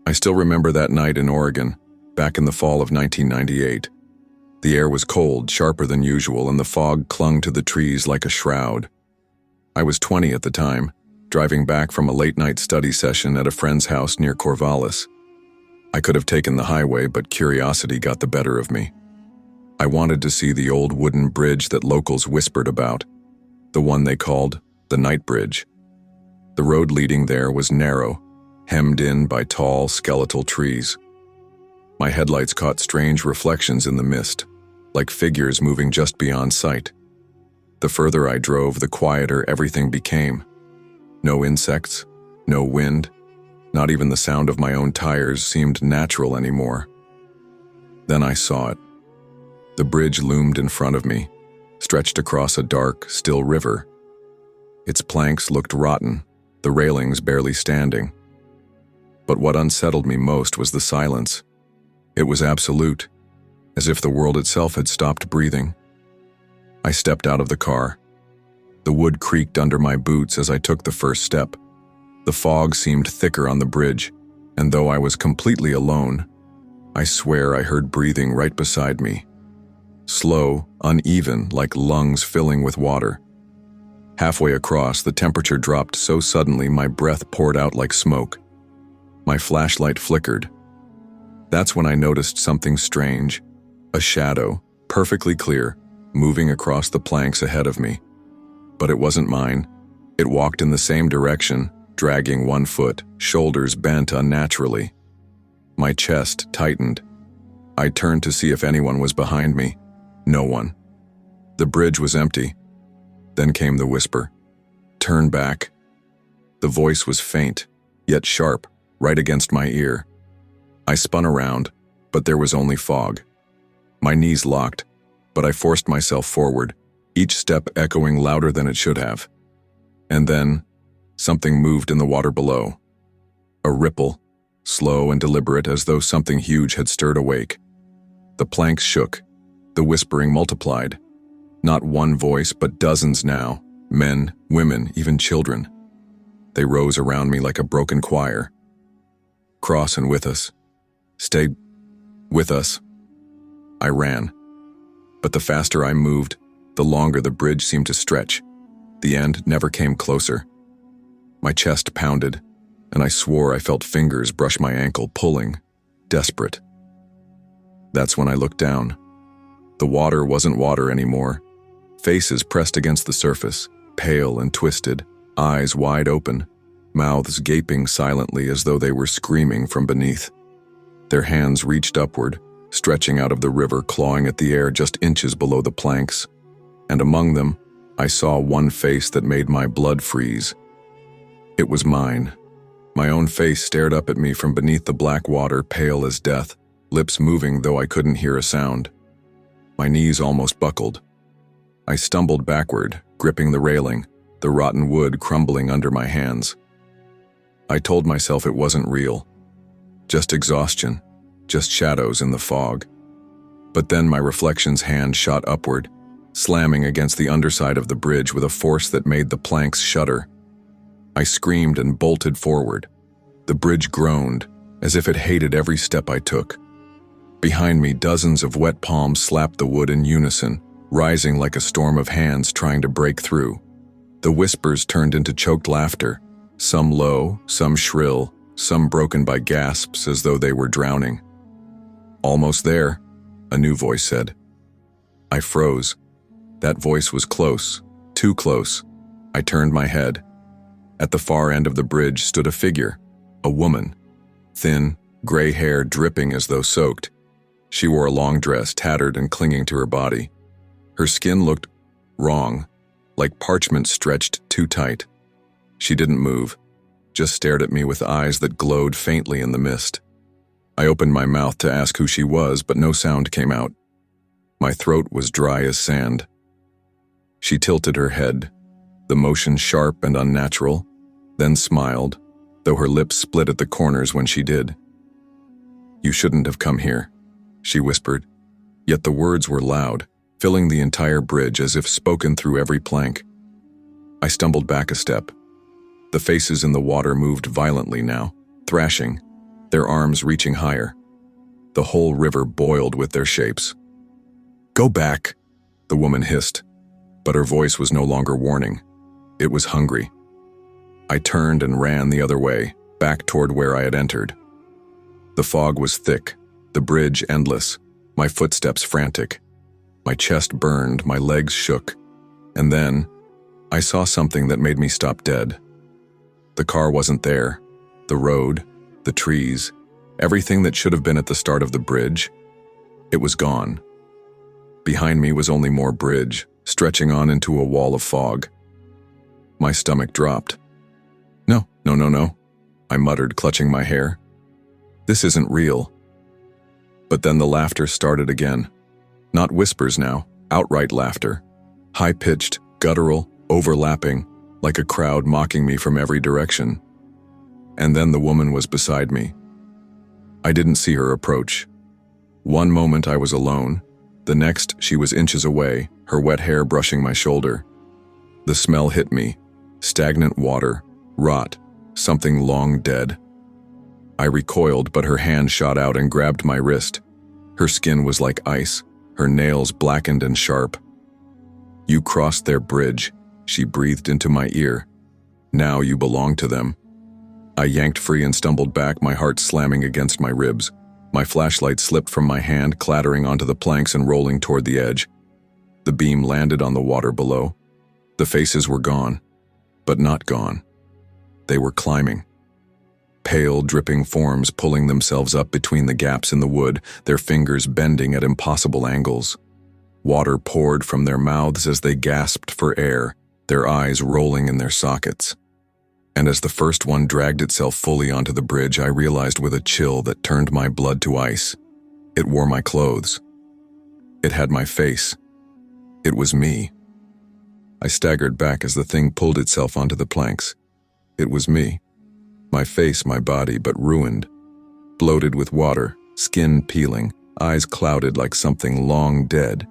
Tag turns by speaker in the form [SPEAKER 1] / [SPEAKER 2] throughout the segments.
[SPEAKER 1] I still remember that night in Oregon, back in the fall of 1998. The air was cold, sharper than usual, and the fog clung to the trees like a shroud. I was 20 at the time, driving back from a late-night study session at a friend's house near Corvallis. I could have taken the highway, but curiosity got the better of me. I wanted to see the old wooden bridge that locals whispered about, the one they called the Night Bridge. The road leading there was narrow, hemmed in by tall, skeletal trees. My headlights caught strange reflections in the mist, like figures moving just beyond sight. The further I drove, the quieter everything became. No insects, no wind, not even the sound of my own tires seemed natural anymore. Then I saw it. The bridge loomed in front of me, stretched across a dark, still river. Its planks looked rotten, the railings barely standing. But what unsettled me most was the silence. It was absolute, as if the world itself had stopped breathing. I stepped out of the car. The wood creaked under my boots as I took the first step. The fog seemed thicker on the bridge, and though I was completely alone, I swear I heard breathing right beside me. Slow, uneven, like lungs filling with water. Halfway across, the temperature dropped so suddenly my breath poured out like smoke. My flashlight flickered. That's when I noticed something strange, a shadow, perfectly clear, moving across the planks ahead of me. But it wasn't mine. It walked in the same direction, dragging one foot, shoulders bent unnaturally. My chest tightened. I turned to see if anyone was behind me. No one. The bridge was empty. Then came the whisper. "Turn back." The voice was faint, yet sharp, right against my ear. I spun around, but there was only fog. My knees locked, but I forced myself forward, each step echoing louder than it should have. And then, something moved in the water below. A ripple, slow and deliberate as though something huge had stirred awake. The planks shook. The whispering multiplied. Not one voice, but dozens now. Men, women, even children. They rose around me like a broken choir. "Cross and with us. Stay with us." I ran. But the faster I moved, the longer the bridge seemed to stretch. The end never came closer. My chest pounded, and I swore I felt fingers brush my ankle, pulling, desperate. That's when I looked down. The water wasn't water anymore. Faces pressed against the surface, pale and twisted, eyes wide open, mouths gaping silently as though they were screaming from beneath. Their hands reached upward, stretching out of the river, clawing at the air just inches below the planks. And among them, I saw one face that made my blood freeze. It was mine. My own face stared up at me from beneath the black water, pale as death, lips moving though I couldn't hear a sound. My knees almost buckled. I stumbled backward, gripping the railing, the rotten wood crumbling under my hands. I told myself it wasn't real. Just exhaustion, just shadows in the fog. But then my reflection's hand shot upward, slamming against the underside of the bridge with a force that made the planks shudder. I screamed and bolted forward. The bridge groaned, as if it hated every step I took. Behind me, dozens of wet palms slapped the wood in unison, rising like a storm of hands trying to break through. The whispers turned into choked laughter, some low, some shrill, some broken by gasps as though they were drowning. "Almost there," a new voice said. I froze. That voice was close, too close. I turned my head. At the far end of the bridge stood a figure, a woman, thin, gray hair dripping as though soaked. She wore a long dress, tattered and clinging to her body. Her skin looked wrong, like parchment stretched too tight. She didn't move, just stared at me with eyes that glowed faintly in the mist. I opened my mouth to ask who she was, but no sound came out. My throat was dry as sand. She tilted her head, the motion sharp and unnatural, then smiled, though her lips split at the corners when she did. "You shouldn't have come here," she whispered, yet the words were loud, filling the entire bridge as if spoken through every plank. I stumbled back a step. The faces in the water moved violently now, thrashing, their arms reaching higher. The whole river boiled with their shapes. "Go back," the woman hissed, but her voice was no longer warning. It was hungry. I turned and ran the other way, back toward where I had entered. The fog was thick, the bridge endless, my footsteps frantic. My chest burned, my legs shook, and then I saw something that made me stop dead. The car wasn't there. The road, the trees, everything that should have been at the start of the bridge, it was gone. Behind me was only more bridge, stretching on into a wall of fog. My stomach dropped. No, I muttered, clutching my hair. This isn't real. But then the laughter started again. Not whispers now, outright laughter. High-pitched, guttural, overlapping, like a crowd mocking me from every direction. And then the woman was beside me. I didn't see her approach. One moment I was alone, the next she was inches away, her wet hair brushing my shoulder. The smell hit me, stagnant water, rot, something long dead. I recoiled, but her hand shot out and grabbed my wrist. Her skin was like ice, her nails blackened and sharp. "You crossed their bridge," she breathed into my ear. "Now you belong to them." I yanked free and stumbled back, my heart slamming against my ribs. My flashlight slipped from my hand, clattering onto the planks and rolling toward the edge. The beam landed on the water below. The faces were gone, but not gone. They were climbing. Pale, dripping forms pulling themselves up between the gaps in the wood, their fingers bending at impossible angles. Water poured from their mouths as they gasped for air, their eyes rolling in their sockets. And as the first one dragged itself fully onto the bridge, I realized with a chill that turned my blood to ice. It wore my clothes. It had my face. It was me. I staggered back as the thing pulled itself onto the planks. It was me. My face, my body, but ruined. Bloated with water, skin peeling, eyes clouded like something long dead.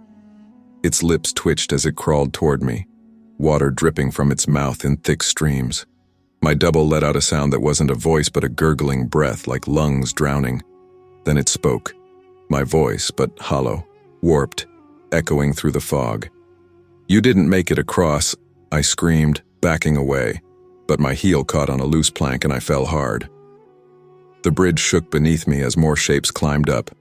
[SPEAKER 1] Its lips twitched as it crawled toward me, water dripping from its mouth in thick streams. My double let out a sound that wasn't a voice but a gurgling breath like lungs drowning. Then it spoke. My voice, but hollow, warped, echoing through the fog. "You didn't make it across," I screamed, backing away, but my heel caught on a loose plank and I fell hard. The bridge shook beneath me as more shapes climbed up,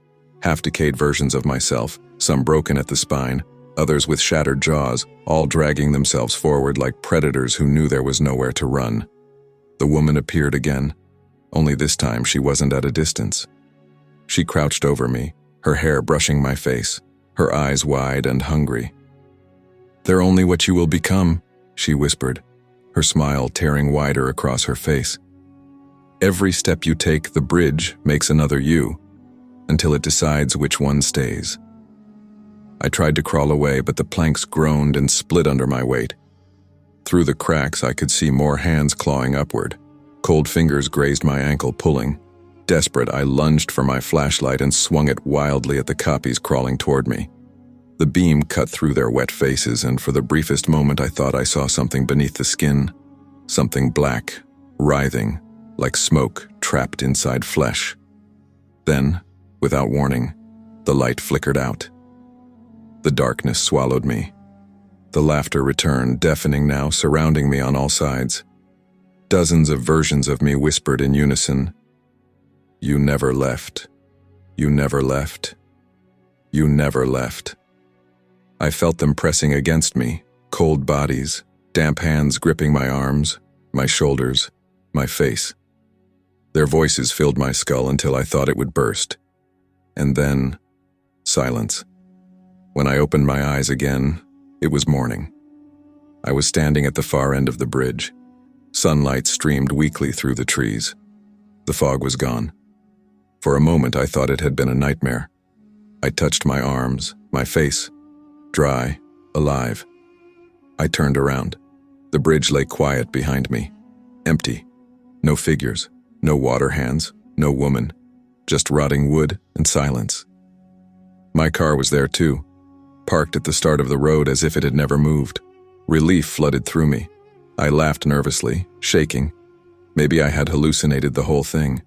[SPEAKER 1] half-decayed versions of myself, some broken at the spine, others with shattered jaws, all dragging themselves forward like predators who knew there was nowhere to run. The woman appeared again, only this time she wasn't at a distance. She crouched over me, her hair brushing my face, her eyes wide and hungry. "They're only what you will become," she whispered, her smile tearing wider across her face. "Every step you take, the bridge makes another you, until it decides which one stays." I tried to crawl away, but the planks groaned and split under my weight. Through the cracks, I could see more hands clawing upward. Cold fingers grazed my ankle, pulling. Desperate, I lunged for my flashlight and swung it wildly at the copies crawling toward me. The beam cut through their wet faces, and for the briefest moment I thought I saw something beneath the skin. Something black, writhing, like smoke trapped inside flesh. Then, without warning, the light flickered out. The darkness swallowed me. The laughter returned, deafening now, surrounding me on all sides. Dozens of versions of me whispered in unison, "You never left. You never left. You never left." I felt them pressing against me, cold bodies, damp hands gripping my arms, my shoulders, my face. Their voices filled my skull until I thought it would burst. And then, silence. When I opened my eyes again, it was morning. I was standing at the far end of the bridge. Sunlight streamed weakly through the trees. The fog was gone. For a moment I thought it had been a nightmare. I touched my arms, my face, dry, alive. I turned around. The bridge lay quiet behind me, empty. No figures, no water hands, no woman, just rotting wood and silence. My car was there too, parked at the start of the road as if it had never moved. Relief flooded through me. I laughed nervously, shaking. Maybe I had hallucinated the whole thing.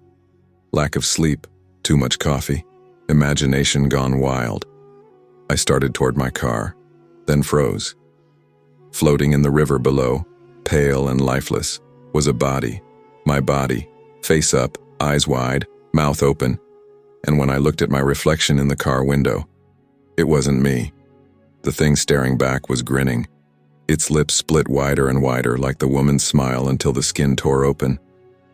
[SPEAKER 1] Lack of sleep, too much coffee, imagination gone wild. I started toward my car, then froze. Floating in the river below, pale and lifeless, was a body. My body, face up, eyes wide, mouth open, and when I looked at my reflection in the car window, it wasn't me. The thing staring back was grinning. Its lips split wider and wider like the woman's smile until the skin tore open.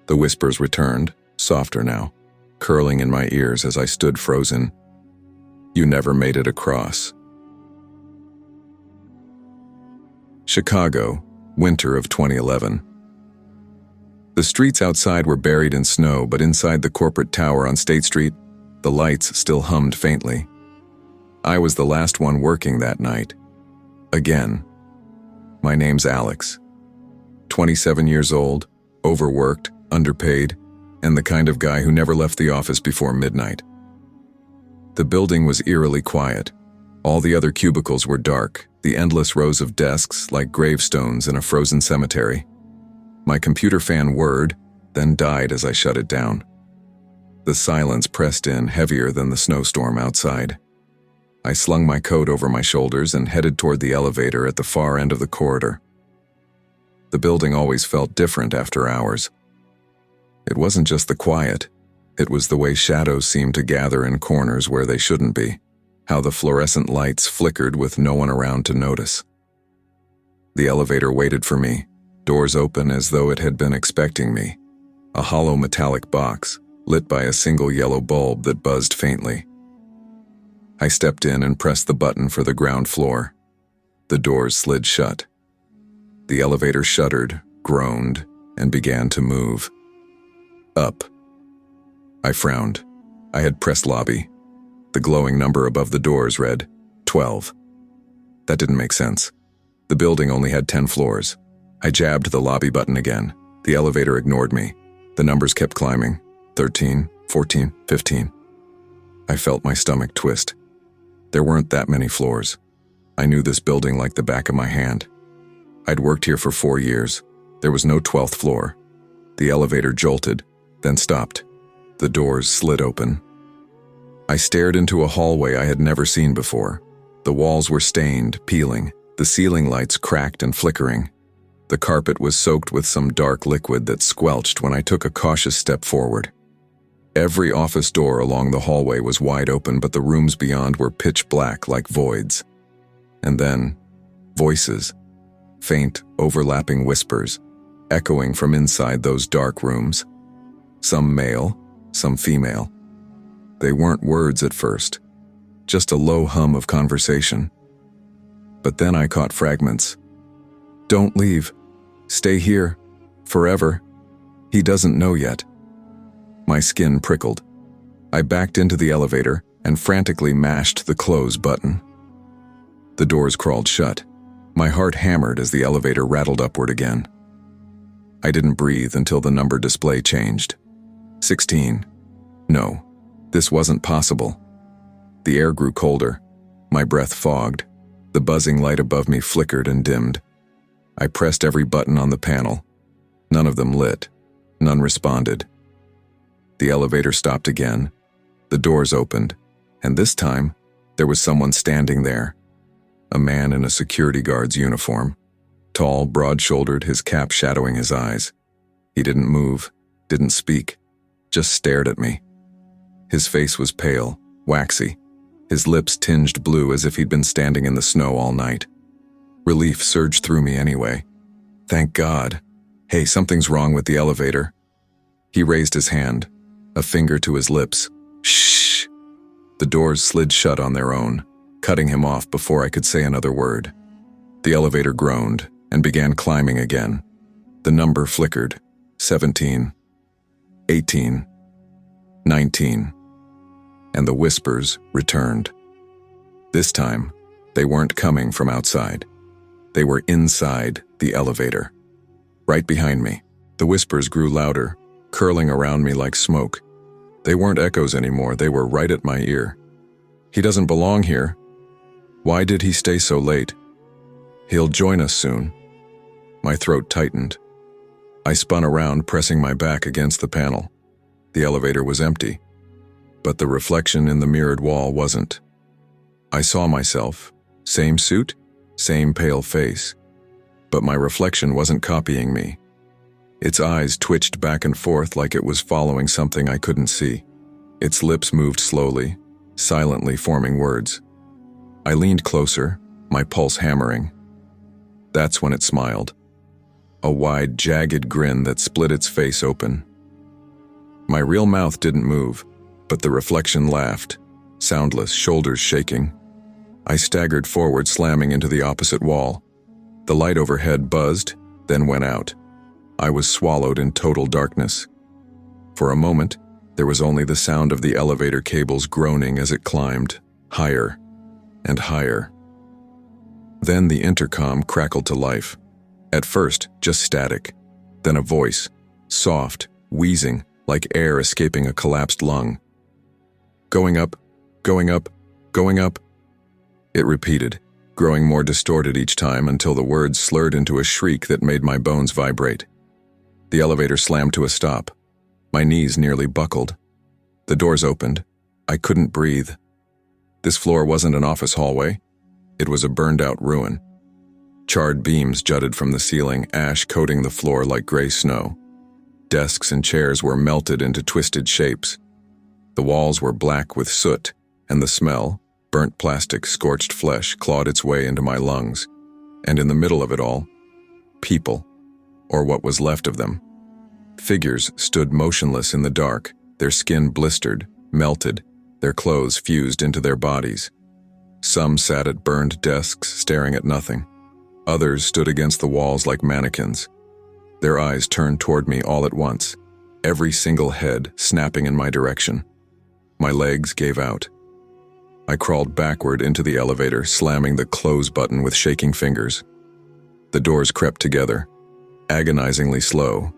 [SPEAKER 1] The whispers returned, softer now, curling in my ears as I stood frozen. You never made it across. Chicago, winter of 2011. The streets outside were buried in snow, but inside the corporate tower on State Street, the lights still hummed faintly. I was the last one working that night. Again. My name's Alex. 27 years old, overworked, underpaid, and the kind of guy who never left the office before midnight. The building was eerily quiet. All the other cubicles were dark, the endless rows of desks like gravestones in a frozen cemetery. My computer fan whirred, then died as I shut it down. The silence pressed in heavier than the snowstorm outside. I slung my coat over my shoulders and headed toward the elevator at the far end of the corridor. The building always felt different after hours. It wasn't just the quiet, it was the way shadows seemed to gather in corners where they shouldn't be, how the fluorescent lights flickered with no one around to notice. The elevator waited for me, doors open as though it had been expecting me, a hollow metallic box, lit by a single yellow bulb that buzzed faintly. I stepped in and pressed the button for the ground floor. The doors slid shut. The elevator shuddered, groaned, and began to move. Up. I frowned. I had pressed lobby. The glowing number above the doors read 12. That didn't make sense. The building only had 10 floors. I jabbed the lobby button again. The elevator ignored me. The numbers kept climbing. 13, 14, 15. I felt my stomach twist. There weren't that many floors. I knew this building like the back of my hand. I'd worked here for 4 years. There was no 12th floor. The elevator jolted, then stopped. The doors slid open. I stared into a hallway I had never seen before. The walls were stained, peeling. The ceiling lights cracked and flickering. The carpet was soaked with some dark liquid that squelched when I took a cautious step forward. Every office door along the hallway was wide open, but the rooms beyond were pitch black like voids. And then, voices. Faint, overlapping whispers, echoing from inside those dark rooms. Some male, some female. They weren't words at first, just a low hum of conversation. But then I caught fragments. Don't leave. Stay here. Forever. He doesn't know yet. My skin prickled. I backed into the elevator and frantically mashed the close button. The doors crawled shut. My heart hammered as the elevator rattled upward again. I didn't breathe until the number display changed. 16. No, this wasn't possible. The air grew colder. My breath fogged. The buzzing light above me flickered and dimmed. I pressed every button on the panel. None of them lit. None responded. The elevator stopped again. The doors opened, and this time, there was someone standing there. A man in a security guard's uniform. Tall, broad-shouldered, his cap shadowing his eyes. He didn't move, didn't speak, just stared at me. His face was pale, waxy. His lips tinged blue as if he'd been standing in the snow all night. Relief surged through me anyway. Thank God. Hey, something's wrong with the elevator. He raised his hand, a finger to his lips. Shh! The doors slid shut on their own, cutting him off before I could say another word. The elevator groaned and began climbing again. The number flickered. 17, 18, 19. And the whispers returned. This time, they weren't coming from outside. They were inside the elevator. Right behind me, the whispers grew louder, curling around me like smoke. They weren't echoes anymore, they were right at my ear. He doesn't belong here. Why did he stay so late? He'll join us soon. My throat tightened. I spun around, pressing my back against the panel. The elevator was empty, but the reflection in the mirrored wall wasn't. I saw myself, same suit, same pale face, but my reflection wasn't copying me. Its eyes twitched back and forth like it was following something I couldn't see. Its lips moved slowly, silently forming words. I leaned closer, my pulse hammering. That's when it smiled. A wide, jagged grin that split its face open. My real mouth didn't move, but the reflection laughed, soundless, shoulders shaking. I staggered forward, slamming into the opposite wall. The light overhead buzzed, then went out. I was swallowed in total darkness. For a moment, there was only the sound of the elevator cables groaning as it climbed, higher and higher. Then the intercom crackled to life. At first, just static. Then a voice, soft, wheezing, like air escaping a collapsed lung. Going up, going up, going up. It repeated, growing more distorted each time until the words slurred into a shriek that made my bones vibrate. The elevator slammed to a stop. My knees nearly buckled. The doors opened. I couldn't breathe. This floor wasn't an office hallway. It was a burned-out ruin. Charred beams jutted from the ceiling, ash coating the floor like gray snow. Desks and chairs were melted into twisted shapes. The walls were black with soot, and the smell, burnt plastic, scorched flesh, clawed its way into my lungs. And in the middle of it all, people, or what was left of them. Figures stood motionless in the dark, their skin blistered, melted, their clothes fused into their bodies. Some sat at burned desks, staring at nothing. Others stood against the walls like mannequins. Their eyes turned toward me all at once, every single head snapping in my direction. My legs gave out. I crawled backward into the elevator, slamming the close button with shaking fingers. The doors crept together, agonizingly slow,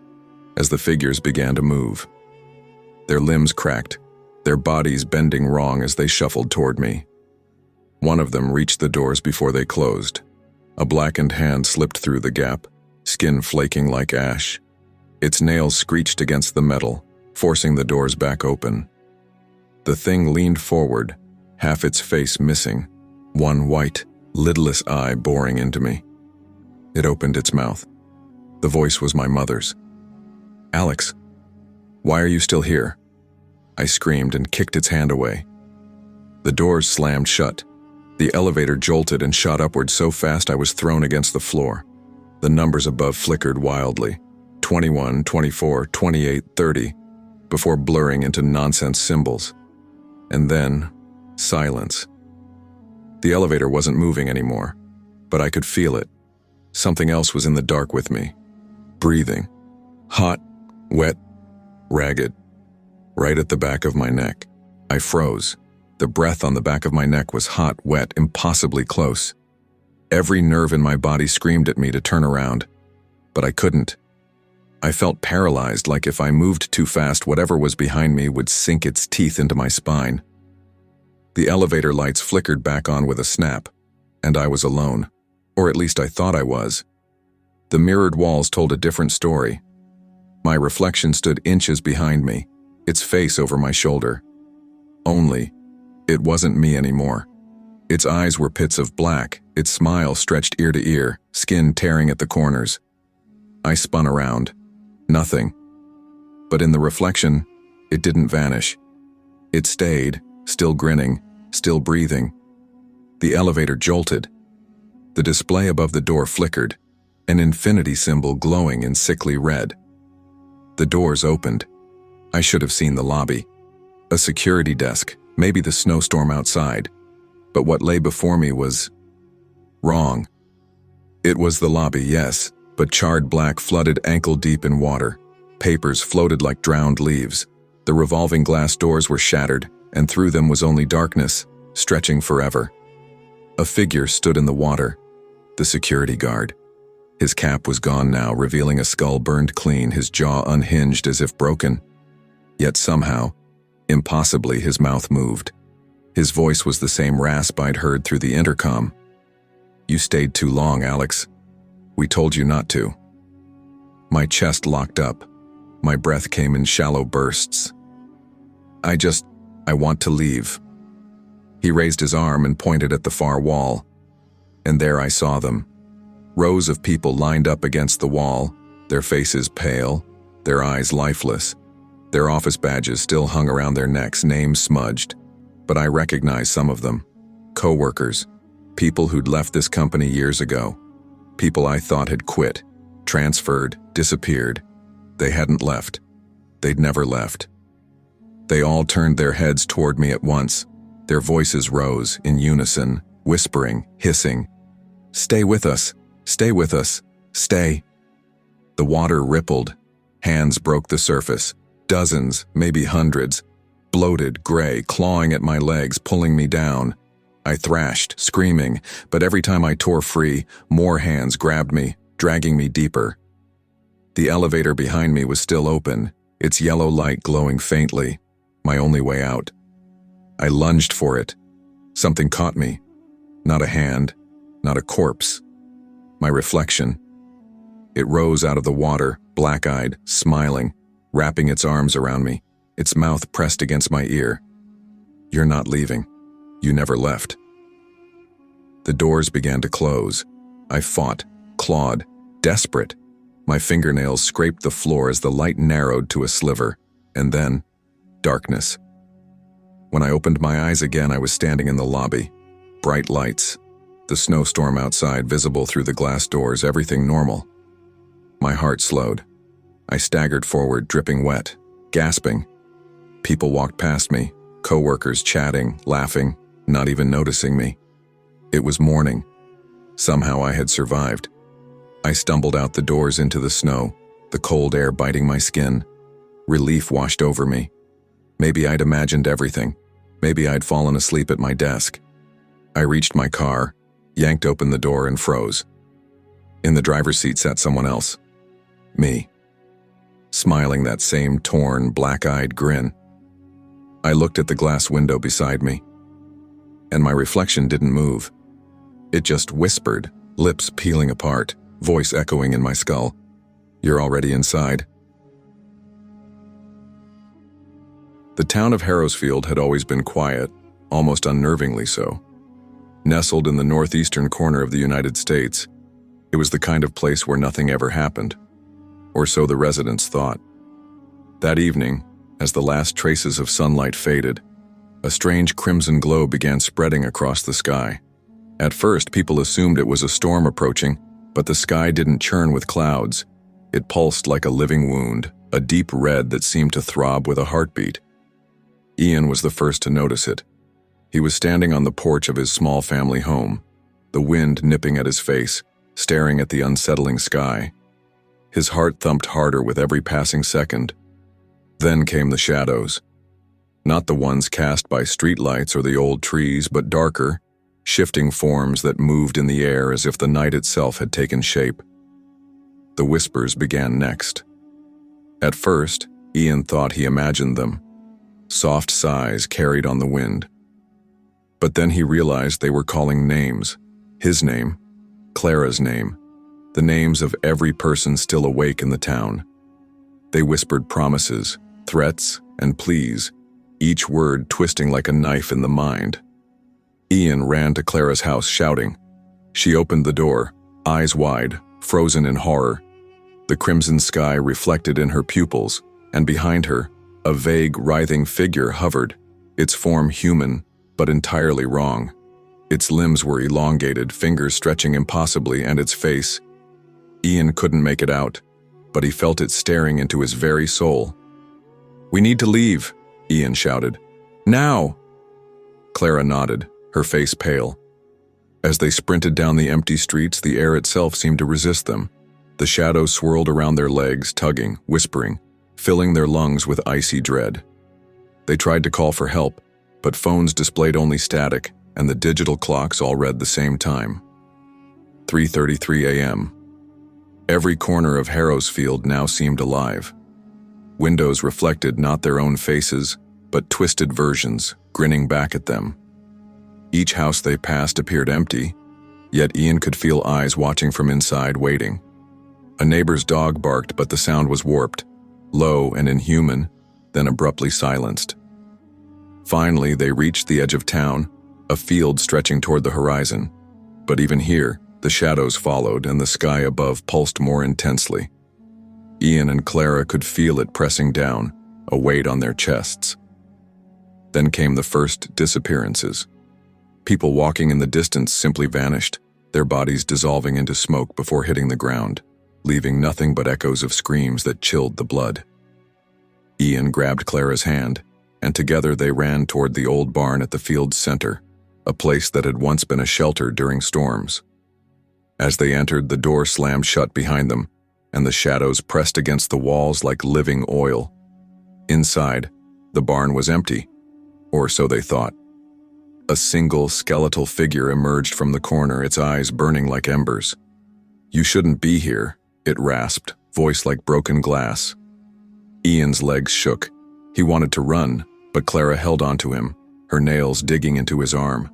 [SPEAKER 1] as the figures began to move. Their limbs cracked, their bodies bending wrong as they shuffled toward me. One of them reached the doors before they closed. A blackened hand slipped through the gap, skin flaking like ash. Its nails screeched against the metal, forcing the doors back open. The thing leaned forward, half its face missing, one white, lidless eye boring into me. It opened its mouth. The voice was my mother's. "Alex, why are you still here?" I screamed and kicked its hand away. The doors slammed shut. The elevator jolted and shot upward so fast I was thrown against the floor. The numbers above flickered wildly, 21, 24, 28, 30, before blurring into nonsense symbols. And then, silence. The elevator wasn't moving anymore, but I could feel it. Something else was in the dark with me, breathing, hot, wet, ragged, right at the back of my neck. I froze. The breath on the back of my neck was hot, wet, impossibly close. Every nerve in my body screamed at me to turn around, but I couldn't. I felt paralyzed, like if I moved too fast, whatever was behind me would sink its teeth into my spine. The elevator lights flickered back on with a snap, and I was alone, or at least I thought I was. The mirrored walls told a different story. My reflection stood inches behind me, its face over my shoulder. Only, it wasn't me anymore. Its eyes were pits of black, its smile stretched ear to ear, skin tearing at the corners. I spun around. Nothing. But in the reflection, it didn't vanish. It stayed, still grinning, still breathing. The elevator jolted. The display above the door flickered, an infinity symbol glowing in sickly red. The doors opened. I should have seen the lobby. A security desk, maybe the snowstorm outside. But what lay before me was wrong. It was the lobby, yes, but charred black flooded ankle-deep in water. Papers floated like drowned leaves. The revolving glass doors were shattered, and through them was only darkness, stretching forever. A figure stood in the water, the security guard. His cap was gone now, revealing a skull burned clean, his jaw unhinged as if broken. Yet somehow, impossibly, his mouth moved. His voice was the same rasp I'd heard through the intercom. "You stayed too long, Alex. We told you not to." My chest locked up. My breath came in shallow bursts. I want to leave." He raised his arm and pointed at the far wall. And there I saw them. Rows of people lined up against the wall, their faces pale, their eyes lifeless. Their office badges still hung around their necks, names smudged. But I recognized some of them. Co-workers, people who'd left this company years ago. People I thought had quit, transferred, disappeared. They hadn't left. They'd never left. They all turned their heads toward me at once. Their voices rose in unison, whispering, hissing. "Stay with us! Stay with us! Stay!" The water rippled. Hands broke the surface. Dozens, maybe hundreds. Bloated, gray, clawing at my legs, pulling me down. I thrashed, screaming, but every time I tore free, more hands grabbed me, dragging me deeper. The elevator behind me was still open, its yellow light glowing faintly, my only way out. I lunged for it. Something caught me. Not a hand, not a corpse. My reflection. It rose out of the water, black-eyed, smiling, wrapping its arms around me, its mouth pressed against my ear. "You're not leaving. You never left." The doors began to close. I fought, clawed, desperate. My fingernails scraped the floor as the light narrowed to a sliver, and then, darkness. When I opened my eyes again, I was standing in the lobby. Bright lights. The snowstorm outside visible through the glass doors, everything normal. My heart slowed. I staggered forward, dripping wet, gasping. People walked past me, co-workers chatting, laughing, not even noticing me. It was morning. Somehow I had survived. I stumbled out the doors into the snow, the cold air biting my skin. Relief washed over me. Maybe I'd imagined everything. Maybe I'd fallen asleep at my desk. I reached my car, yanked open the door, and froze. In the driver's seat sat someone else. Me. Smiling that same torn, black-eyed grin. I looked at the glass window beside me, and my reflection didn't move. It just whispered, lips peeling apart, voice echoing in my skull. "You're already inside." The town of Harrowsfield had always been quiet, almost unnervingly so. Nestled in the northeastern corner of the United States, it was the kind of place where nothing ever happened. Or so the residents thought. That evening, as the last traces of sunlight faded, a strange crimson glow began spreading across the sky. At first, people assumed it was a storm approaching, but the sky didn't churn with clouds. It pulsed like a living wound, a deep red that seemed to throb with a heartbeat. Ian was the first to notice it. He was standing on the porch of his small family home, the wind nipping at his face, staring at the unsettling sky. His heart thumped harder with every passing second. Then came the shadows. Not the ones cast by streetlights or the old trees, but darker, shifting forms that moved in the air as if the night itself had taken shape. The whispers began next. At first, Ian thought he imagined them. Soft sighs carried on the wind. But then he realized they were calling names. His name, Clara's name, the names of every person still awake in the town. They whispered promises, threats, and pleas, each word twisting like a knife in the mind. Ian ran to Clara's house shouting. She opened the door, eyes wide, frozen in horror. The crimson sky reflected in her pupils, and behind her, a vague, writhing figure hovered, its form human, but entirely wrong. Its limbs were elongated, fingers stretching impossibly, and its face. Ian couldn't make it out, but he felt it staring into his very soul. "We need to leave," Ian shouted. "Now!" Clara nodded, her face pale. As they sprinted down the empty streets, the air itself seemed to resist them. The shadows swirled around their legs, tugging, whispering, filling their lungs with icy dread. They tried to call for help, but phones displayed only static, and the digital clocks all read the same time. 3:33 a.m. Every corner of Harrowsfield now seemed alive. Windows reflected not their own faces, but twisted versions, grinning back at them. Each house they passed appeared empty, yet Ian could feel eyes watching from inside, waiting. A neighbor's dog barked, but the sound was warped, low and inhuman, then abruptly silenced. Finally, they reached the edge of town, a field stretching toward the horizon. But even here, the shadows followed and the sky above pulsed more intensely. Ian and Clara could feel it pressing down, a weight on their chests. Then came the first disappearances. People walking in the distance simply vanished, their bodies dissolving into smoke before hitting the ground, leaving nothing but echoes of screams that chilled the blood. Ian grabbed Clara's hand, and together they ran toward the old barn at the field's center, a place that had once been a shelter during storms. As they entered, the door slammed shut behind them, and the shadows pressed against the walls like living oil. Inside, the barn was empty, or so they thought. A single skeletal figure emerged from the corner, its eyes burning like embers. "You shouldn't be here," it rasped, voice like broken glass. Ian's legs shook. He wanted to run, but Clara held onto him, her nails digging into his arm.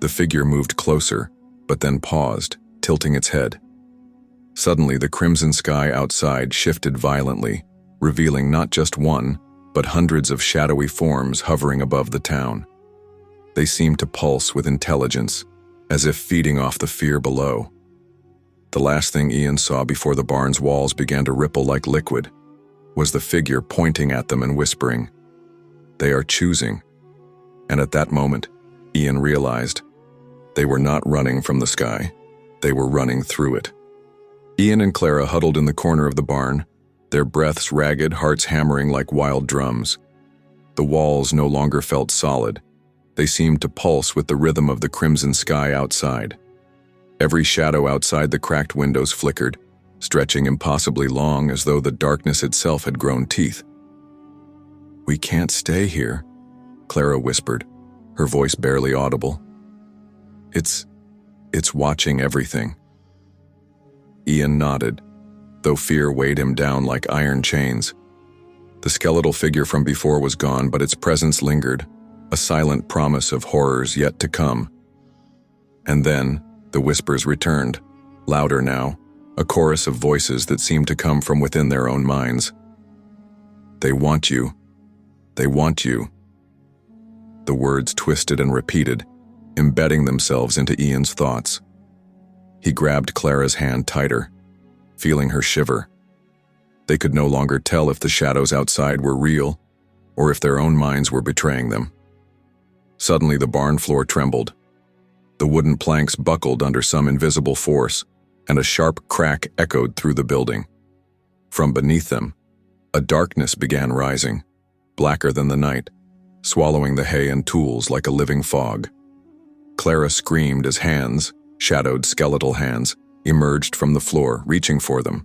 [SPEAKER 1] The figure moved closer, but then paused, tilting its head. Suddenly, the crimson sky outside shifted violently, revealing not just one, but hundreds of shadowy forms hovering above the town. They seemed to pulse with intelligence, as if feeding off the fear below. The last thing Ian saw before the barn's walls began to ripple like liquid was the figure pointing at them and whispering, "They are choosing." And at that moment, Ian realized they were not running from the sky, they were running through it. Ian and Clara huddled in the corner of the barn, their breaths ragged, hearts hammering like wild drums. The walls no longer felt solid. They seemed to pulse with the rhythm of the crimson sky outside. Every shadow outside the cracked windows flickered, stretching impossibly long as though the darkness itself had grown teeth. "We can't stay here," Clara whispered, her voice barely audible. It's watching everything." Ian nodded, though fear weighed him down like iron chains. The skeletal figure from before was gone, but its presence lingered, a silent promise of horrors yet to come. And then, the whispers returned, louder now, a chorus of voices that seemed to come from within their own minds. "They want you. They want you." The words twisted and repeated, embedding themselves into Ian's thoughts. He grabbed Clara's hand tighter, feeling her shiver. They could no longer tell if the shadows outside were real, or if their own minds were betraying them. Suddenly the barn floor trembled. The wooden planks buckled under some invisible force, and a sharp crack echoed through the building. From beneath them, a darkness began rising, blacker than the night, swallowing the hay and tools like a living fog. Clara screamed as hands, shadowed skeletal hands, emerged from the floor, reaching for them.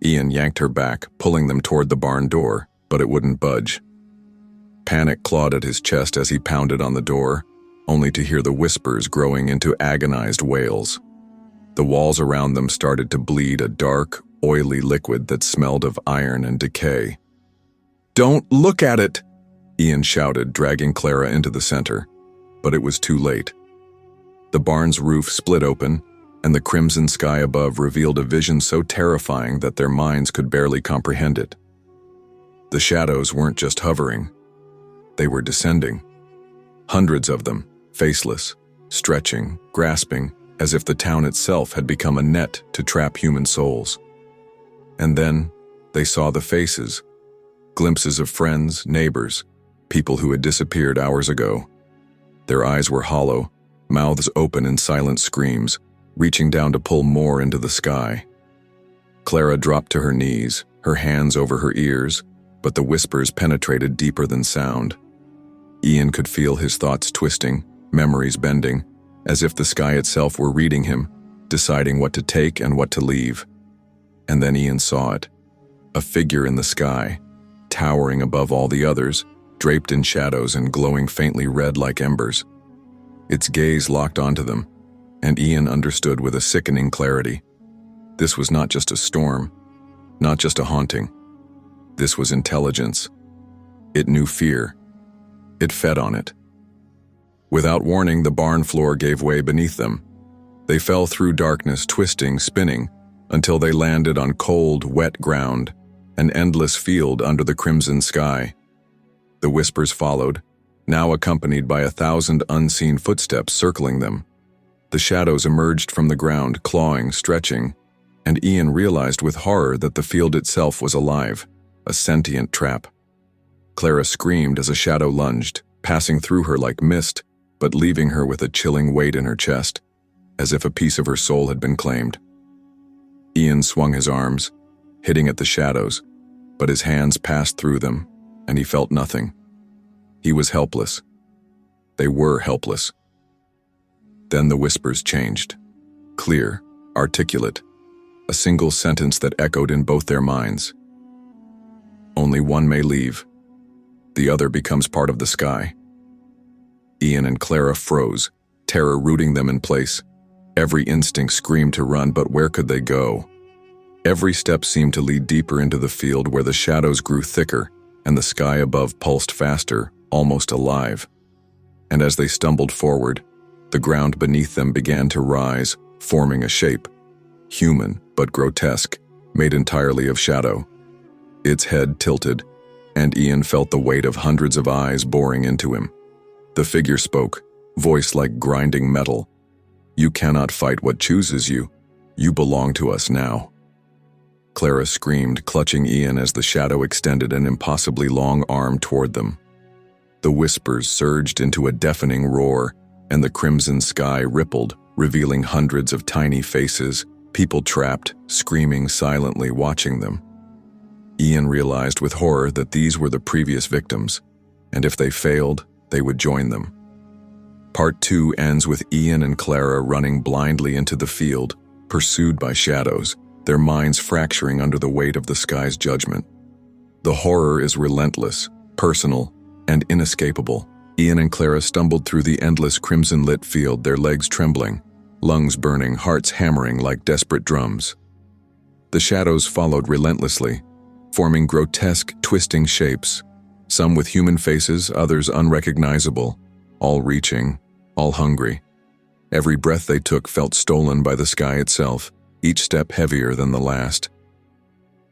[SPEAKER 1] Ian yanked her back, pulling them toward the barn door, but it wouldn't budge. Panic clawed at his chest as he pounded on the door, only to hear the whispers growing into agonized wails. The walls around them started to bleed a dark, oily liquid that smelled of iron and decay. "Don't look at it!" Ian shouted, dragging Clara into the center. But it was too late. The barn's roof split open, and the crimson sky above revealed a vision so terrifying that their minds could barely comprehend it. The shadows weren't just hovering. They were descending. Hundreds of them, faceless, stretching, grasping, as if the town itself had become a net to trap human souls. And then, they saw the faces, glimpses of friends, neighbors, people who had disappeared hours ago. Their eyes were hollow, mouths open in silent screams, reaching down to pull more into the sky. Clara dropped to her knees, her hands over her ears, but the whispers penetrated deeper than sound. Ian could feel his thoughts twisting, memories bending, as if the sky itself were reading him, deciding what to take and what to leave. And then Ian saw it, a figure in the sky, towering above all the others, draped in shadows and glowing faintly red like embers. Its gaze locked onto them, and Ian understood with a sickening clarity. This was not just a storm, not just a haunting. This was intelligence. It knew fear. It fed on it. Without warning, the barn floor gave way beneath them. They fell through darkness, twisting, spinning, until they landed on cold, wet ground, an endless field under the crimson sky. The whispers followed, now accompanied by 1,000 unseen footsteps circling them. The shadows emerged from the ground, clawing, stretching, and Ian realized with horror that the field itself was alive, a sentient trap. Clara screamed as a shadow lunged, passing through her like mist, but leaving her with a chilling weight in her chest, as if a piece of her soul had been claimed. Ian swung his arms, hitting at the shadows, but his hands passed through them, and he felt nothing. He was helpless. They were helpless. Then the whispers changed. Clear, articulate, a single sentence that echoed in both their minds. Only one may leave. The other becomes part of the sky. Ian and Clara froze, terror rooting them in place. Every instinct screamed to run, but where could they go? Every step seemed to lead deeper into the field where the shadows grew thicker and the sky above pulsed faster, almost alive. And as they stumbled forward, the ground beneath them began to rise, forming a shape, human but grotesque, made entirely of shadow. Its head tilted, and Ian felt the weight of hundreds of eyes boring into him. The figure spoke, voice like grinding metal. "You cannot fight what chooses you. You belong to us now." Clara screamed, clutching Ian as the shadow extended an impossibly long arm toward them. The whispers surged into a deafening roar, and the crimson sky rippled, revealing hundreds of tiny faces, people trapped, screaming silently, watching them. Ian realized with horror that these were the previous victims, and if they failed, they would join them. Part 2 ends with Ian and Clara running blindly into the field, pursued by shadows, their minds fracturing under the weight of the sky's judgment. The horror is relentless, personal, and inescapable. Ian and Clara stumbled through the endless crimson-lit field, their legs trembling, lungs burning, hearts hammering like desperate drums. The shadows followed relentlessly, forming grotesque, twisting shapes, some with human faces, others unrecognizable, all reaching, all hungry. Every breath they took felt stolen by the sky itself, each step heavier than the last.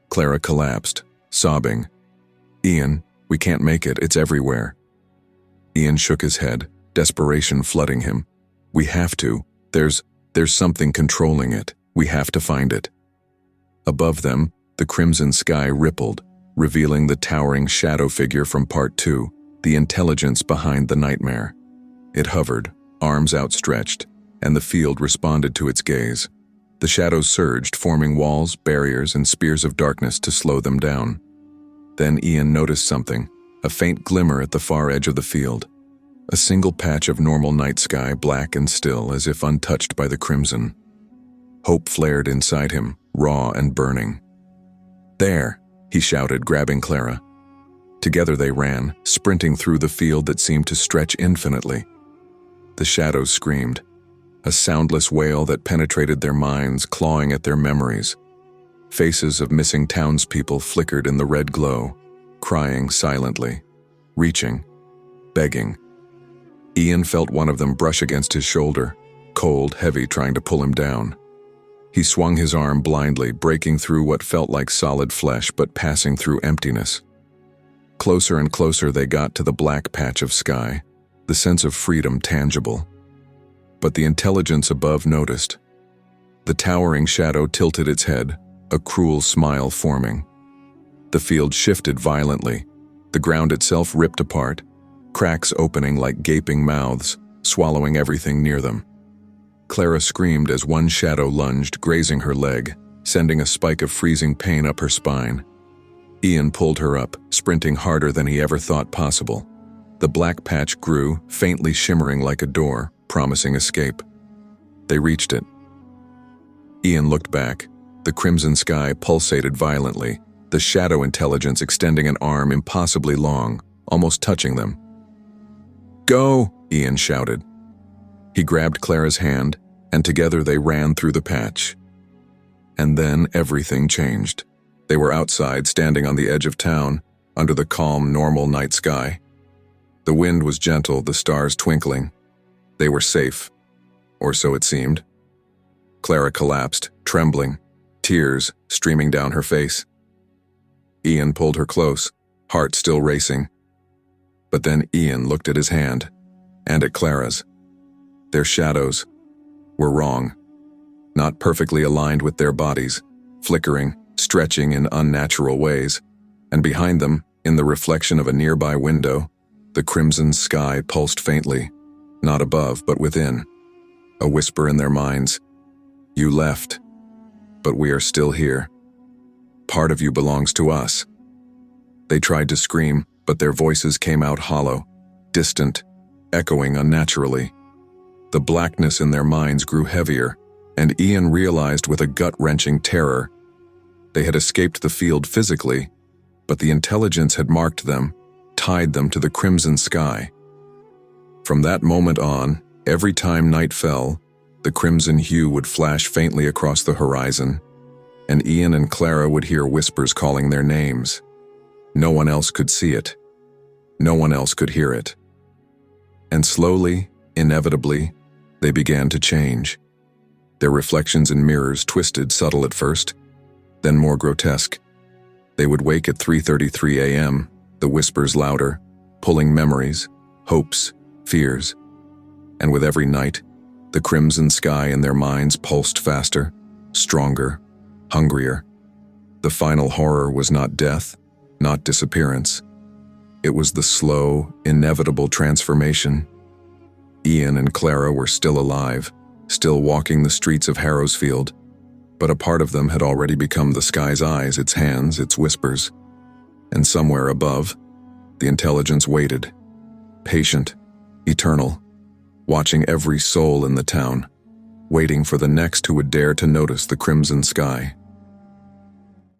[SPEAKER 1] Clara collapsed, sobbing. "Ian, we can't make it, it's everywhere." Ian shook his head, desperation flooding him. "We have to. There's something controlling it. We have to find it." Above them, the crimson sky rippled, revealing the towering shadow figure from Part 2, the intelligence behind the nightmare. It hovered, arms outstretched, and the field responded to its gaze. The shadows surged, forming walls, barriers, and spears of darkness to slow them down. Then Ian noticed something, a faint glimmer at the far edge of the field. A single patch of normal night sky, black and still, as if untouched by the crimson. Hope flared inside him, raw and burning. "There!" he shouted, grabbing Clara. Together they ran, sprinting through the field that seemed to stretch infinitely. The shadows screamed, a soundless wail that penetrated their minds, clawing at their memories. Faces of missing townspeople flickered in the red glow, crying silently, reaching, begging. Ian felt one of them brush against his shoulder, cold, heavy, trying to pull him down. He swung his arm blindly, breaking through what felt like solid flesh but passing through emptiness. Closer and closer they got to the black patch of sky, the sense of freedom tangible. But the intelligence above noticed. The towering shadow tilted its head, a cruel smile forming. The field shifted violently, the ground itself ripped apart, cracks opening like gaping mouths, swallowing everything near them. Clara screamed as one shadow lunged, grazing her leg, sending a spike of freezing pain up her spine. Ian pulled her up, sprinting harder than he ever thought possible. The black patch grew, faintly shimmering like a door, promising escape. They reached it. Ian looked back. The crimson sky pulsated violently, the shadow intelligence extending an arm impossibly long, almost touching them. "Go!" Ian shouted. He grabbed Clara's hand, and together they ran through the patch. And then everything changed. They were outside, standing on the edge of town, under the calm, normal night sky. The wind was gentle, the stars twinkling. They were safe, or so it seemed. Clara collapsed, trembling, tears streaming down her face. Ian pulled her close, heart still racing. But then Ian looked at his hand, and at Clara's. Their shadows were wrong, not perfectly aligned with their bodies, flickering, stretching in unnatural ways, and behind them, in the reflection of a nearby window, the crimson sky pulsed faintly, not above but within. A whisper in their minds, "You left, but we are still here. Part of you belongs to us." They tried to scream, but their voices came out hollow, distant, echoing unnaturally. The blackness in their minds grew heavier, and Ian realized with a gut-wrenching terror. They had escaped the field physically, but the intelligence had marked them, tied them to the crimson sky. From that moment on, every time night fell, the crimson hue would flash faintly across the horizon, and Ian and Clara would hear whispers calling their names. No one else could see it. No one else could hear it. And slowly, inevitably, they began to change. Their reflections in mirrors twisted, subtle at first, then more grotesque. They would wake at 3:33 a.m., the whispers louder, pulling memories, hopes, fears. And with every night, the crimson sky in their minds pulsed faster, stronger, hungrier. The final horror was not death, not disappearance. It was the slow, inevitable transformation. Ian and Clara were still alive, still walking the streets of Harrowsfield, but a part of them had already become the sky's eyes, its hands, its whispers. And somewhere above, the intelligence waited, patient, eternal, watching every soul in the town, waiting for the next who would dare to notice the crimson sky.